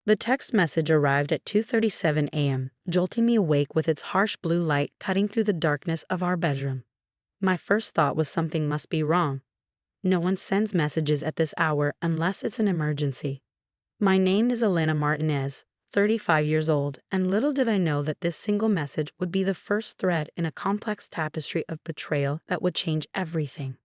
The text message arrived at 2:37 a.m., jolting me awake with its harsh blue light cutting through the darkness of our bedroom. My first thought was something must be wrong. No one sends messages at this hour unless it's an emergency. My name is Elena Martinez, 35 years old, and little did I know that this single message would be the first thread in a complex tapestry of betrayal that would change everything.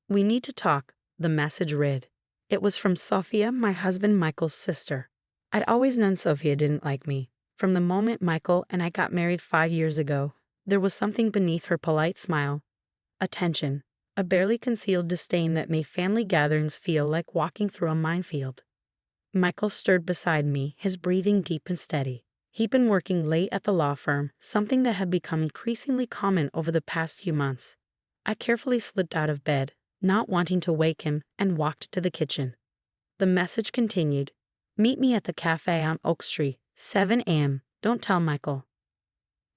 "We need to talk," the message read. It was from Sophia, my husband Michael's sister. I'd always known Sophia didn't like me. From the moment Michael and I got married 5 years ago, there was something beneath her polite smile. A tension, a barely concealed disdain that made family gatherings feel like walking through a minefield. Michael stirred beside me, his breathing deep and steady. He'd been working late at the law firm, something that had become increasingly common over the past few months. I carefully slipped out of bed, not wanting to wake him, and walked to the kitchen. The message continued. "Meet me at the cafe on Oak Street, 7 a.m. Don't tell Michael."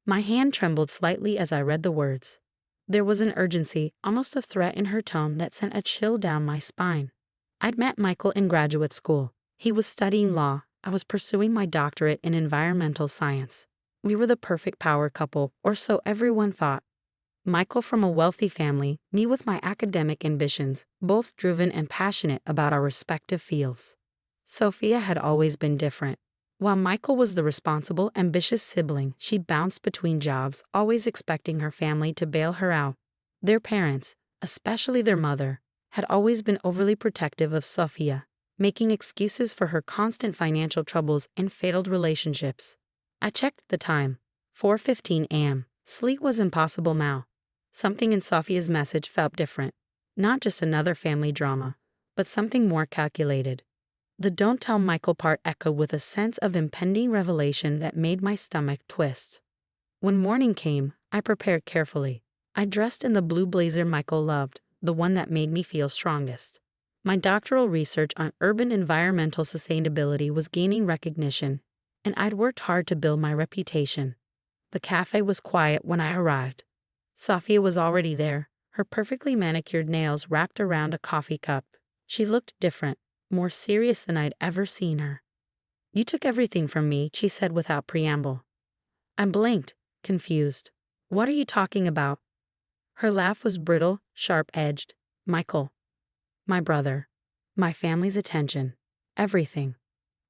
My hand trembled slightly as I read the words. There was an urgency, almost a threat in her tone that sent a chill down my spine. I'd met Michael in graduate school. He was studying law. I was pursuing my doctorate in environmental science. We were the perfect power couple, or so everyone thought. Michael from a wealthy family, me with my academic ambitions, both driven and passionate about our respective fields. Sophia had always been different. While Michael was the responsible, ambitious sibling, she bounced between jobs, always expecting her family to bail her out. Their parents, especially their mother, had always been overly protective of Sophia, making excuses for her constant financial troubles and failed relationships. I checked the time. 4:15 a.m. Sleep was impossible now. Something in Sophia's message felt different. Not just another family drama, but something more calculated. The "don't tell Michael" part echoed with a sense of impending revelation that made my stomach twist. When morning came, I prepared carefully. I dressed in the blue blazer Michael loved, the one that made me feel strongest. My doctoral research on urban environmental sustainability was gaining recognition, and I'd worked hard to build my reputation. The cafe was quiet when I arrived. Sophia was already there, her perfectly manicured nails wrapped around a coffee cup. She looked different, more serious than I'd ever seen her. "You took everything from me," she said without preamble. I blinked, confused. "What are you talking about?" Her laugh was brittle, sharp-edged. "Michael. My brother. My family's attention. Everything."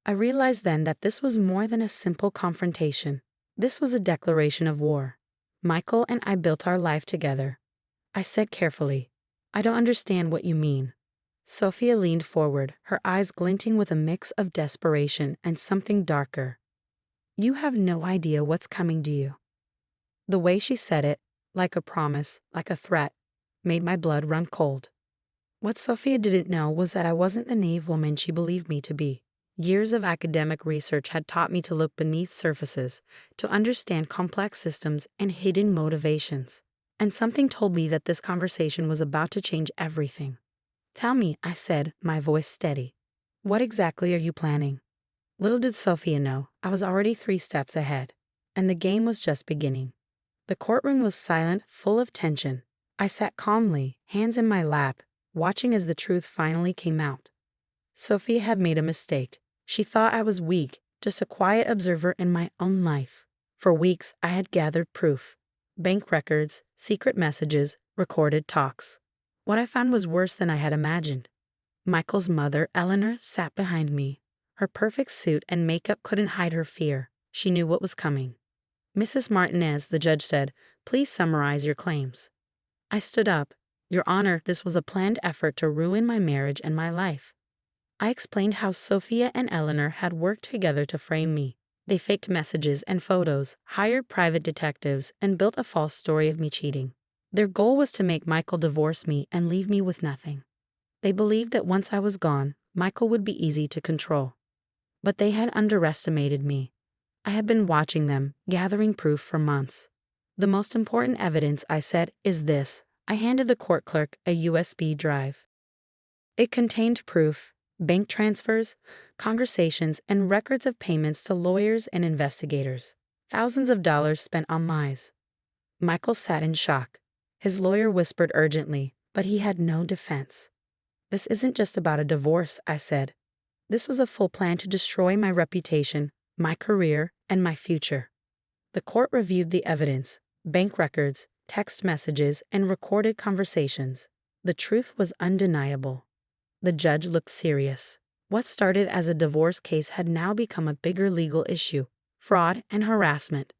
I realized then that this was more than a simple confrontation. This was a declaration of war. Michael and I built our life together. I said carefully, "I don't understand what you mean." Sophia leaned forward, her eyes glinting with a mix of desperation and something darker. "You have no idea what's coming, do you?" The way she said it, like a promise, like a threat, made my blood run cold. What Sophia didn't know was that I wasn't the naive woman she believed me to be. Years of academic research had taught me to look beneath surfaces, to understand complex systems and hidden motivations. And something told me that this conversation was about to change everything. "Tell me," I said, my voice steady. "What exactly are you planning?" Little did Sophia know, I was already 3 steps ahead, and the game was just beginning. The courtroom was silent, full of tension. I sat calmly, hands in my lap, watching as the truth finally came out. Sophia had made a mistake. She thought I was weak, just a quiet observer in my own life. For weeks, I had gathered proof. Bank records, secret messages, recorded talks. What I found was worse than I had imagined. Michael's mother, Eleanor, sat behind me. Her perfect suit and makeup couldn't hide her fear. She knew what was coming. "Mrs. Martinez," the judge said, "please summarize your claims." I stood up. "Your Honor, this was a planned effort to ruin my marriage and my life." I explained how Sophia and Eleanor had worked together to frame me. They faked messages and photos, hired private detectives, and built a false story of me cheating. Their goal was to make Michael divorce me and leave me with nothing. They believed that once I was gone, Michael would be easy to control. But they had underestimated me. I had been watching them, gathering proof for months. "The most important evidence," I said, "is this." I handed the court clerk a USB drive. It contained proof, bank transfers, conversations, and records of payments to lawyers and investigators. Thousands of dollars spent on lies. Michael sat in shock. His lawyer whispered urgently, but he had no defense. "This isn't just about a divorce," I said. This was a full plan to destroy my reputation, my career, and my future. The court reviewed the evidence, bank records, text messages, and recorded conversations. The truth was undeniable. The judge looked serious. What started as a divorce case had now become a bigger legal issue: fraud and harassment.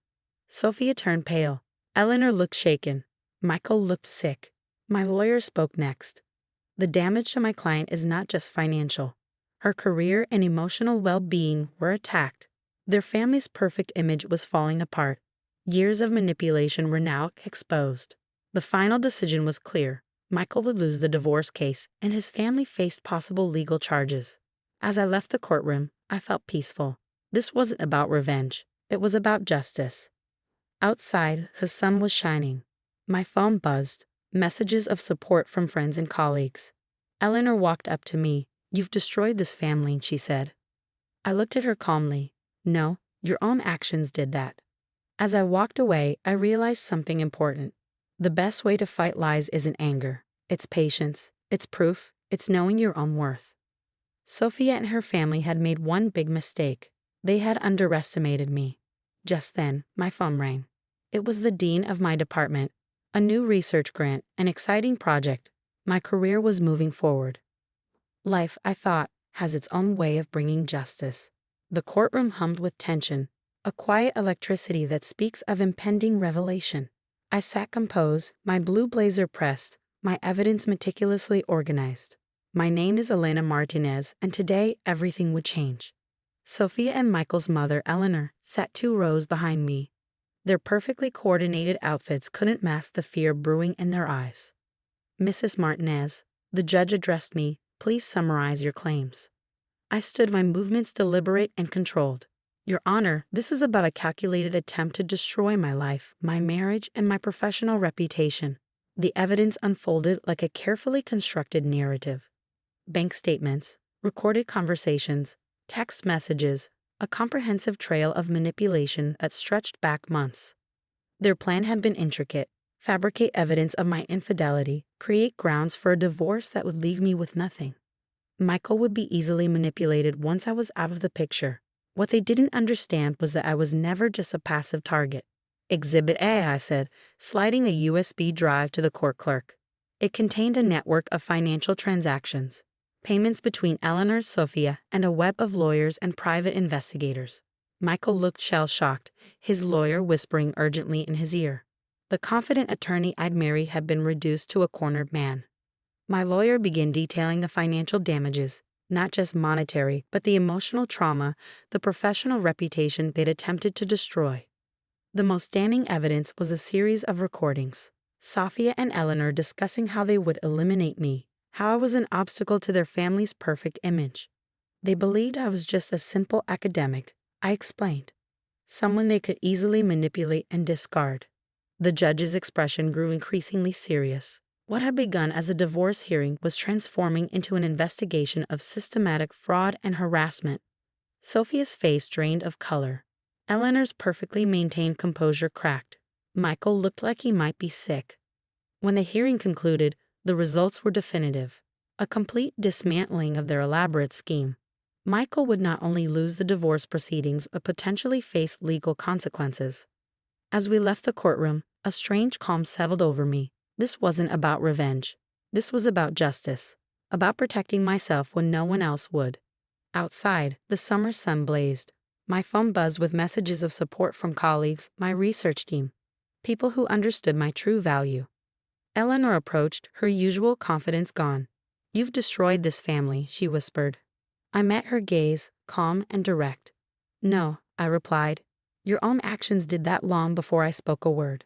Sophia turned pale. Eleanor looked shaken. Michael looked sick. My lawyer spoke next. The damage to my client is not just financial. Her career and emotional well-being were attacked. Their family's perfect image was falling apart. Years of manipulation were now exposed. The final decision was clear. Michael would lose the divorce case, and his family faced possible legal charges. As I left the courtroom, I felt peaceful. This wasn't about revenge. It was about justice. Outside, the sun was shining. My phone buzzed, messages of support from friends and colleagues. Eleanor walked up to me. "You've destroyed this family," she said. I looked at her calmly. "No, your own actions did that." As I walked away, I realized something important. The best way to fight lies isn't anger. It's patience. It's proof. It's knowing your own worth. Sophia and her family had made one big mistake. They had underestimated me. Just then, my phone rang. It was the dean of my department. A new research grant, an exciting project. My career was moving forward. Life, I thought, has its own way of bringing justice. The courtroom hummed with tension, a quiet electricity that speaks of impending revelation. I sat composed, my blue blazer pressed, my evidence meticulously organized. My name is Elena Martinez, and today everything would change. Sophia and Michael's mother, Eleanor, sat 2 rows behind me. Their perfectly coordinated outfits couldn't mask the fear brewing in their eyes. "Mrs. Martinez," the judge addressed me, "please summarize your claims." I stood, my movements deliberate and controlled. "Your Honor, this is about a calculated attempt to destroy my life, my marriage, and my professional reputation." The evidence unfolded like a carefully constructed narrative. Bank statements, recorded conversations, text messages, a comprehensive trail of manipulation that stretched back months. Their plan had been intricate: fabricate evidence of my infidelity, create grounds for a divorce that would leave me with nothing. Michael would be easily manipulated once I was out of the picture. What they didn't understand was that I was never just a passive target. "Exhibit A," I said, sliding a USB drive to the court clerk. It contained a network of financial transactions, payments between Eleanor, Sophia, and a web of lawyers and private investigators. Michael looked shell-shocked, his lawyer whispering urgently in his ear. The confident attorney I'd married had been reduced to a cornered man. My lawyer began detailing the financial damages, not just monetary, but the emotional trauma, the professional reputation they'd attempted to destroy. The most damning evidence was a series of recordings. Sophia and Eleanor discussing how they would eliminate me, how I was an obstacle to their family's perfect image. They believed I was just a simple academic, I explained, someone they could easily manipulate and discard. The judge's expression grew increasingly serious. What had begun as a divorce hearing was transforming into an investigation of systematic fraud and harassment. Sophia's face drained of color. Eleanor's perfectly maintained composure cracked. Michael looked like he might be sick. When the hearing concluded, the results were definitive: a complete dismantling of their elaborate scheme. Michael would not only lose the divorce proceedings but potentially face legal consequences. As we left the courtroom, a strange calm settled over me. This wasn't about revenge. This was about justice, about protecting myself when no one else would. Outside, the summer sun blazed. My phone buzzed with messages of support from colleagues, my research team, people who understood my true value. Eleanor approached, her usual confidence gone. "You've destroyed this family," she whispered. I met her gaze, calm and direct. "No," I replied. "Your own actions did that long before I spoke a word."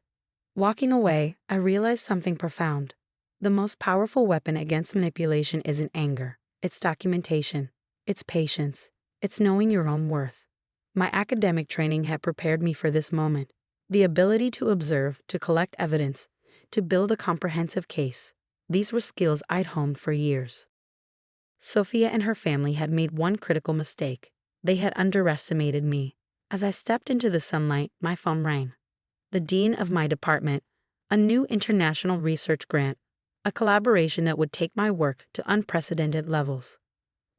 Walking away, I realized something profound. The most powerful weapon against manipulation isn't anger. It's documentation. It's patience. It's knowing your own worth. My academic training had prepared me for this moment. The ability to observe, to collect evidence, to build a comprehensive case. These were skills I'd honed for years. Sophia and her family had made one critical mistake. They had underestimated me. As I stepped into the sunlight, my phone rang. The dean of my department, a new international research grant, a collaboration that would take my work to unprecedented levels.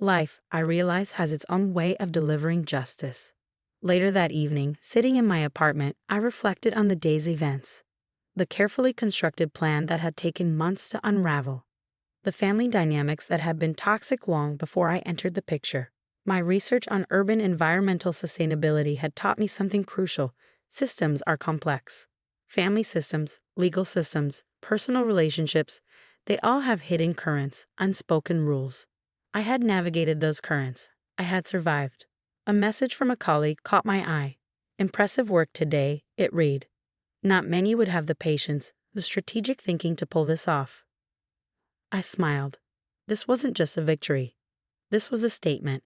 Life, I realize, has its own way of delivering justice. Later that evening, sitting in my apartment, I reflected on the day's events. The carefully constructed plan that had taken months to unravel. The family dynamics that had been toxic long before I entered the picture. My research on urban environmental sustainability had taught me something crucial. Systems are complex. Family systems, legal systems, personal relationships, they all have hidden currents, unspoken rules. I had navigated those currents. I had survived. A message from a colleague caught my eye. Impressive work today, it read. Not many would have the patience, the strategic thinking to pull this off. I smiled. This wasn't just a victory. This was a statement,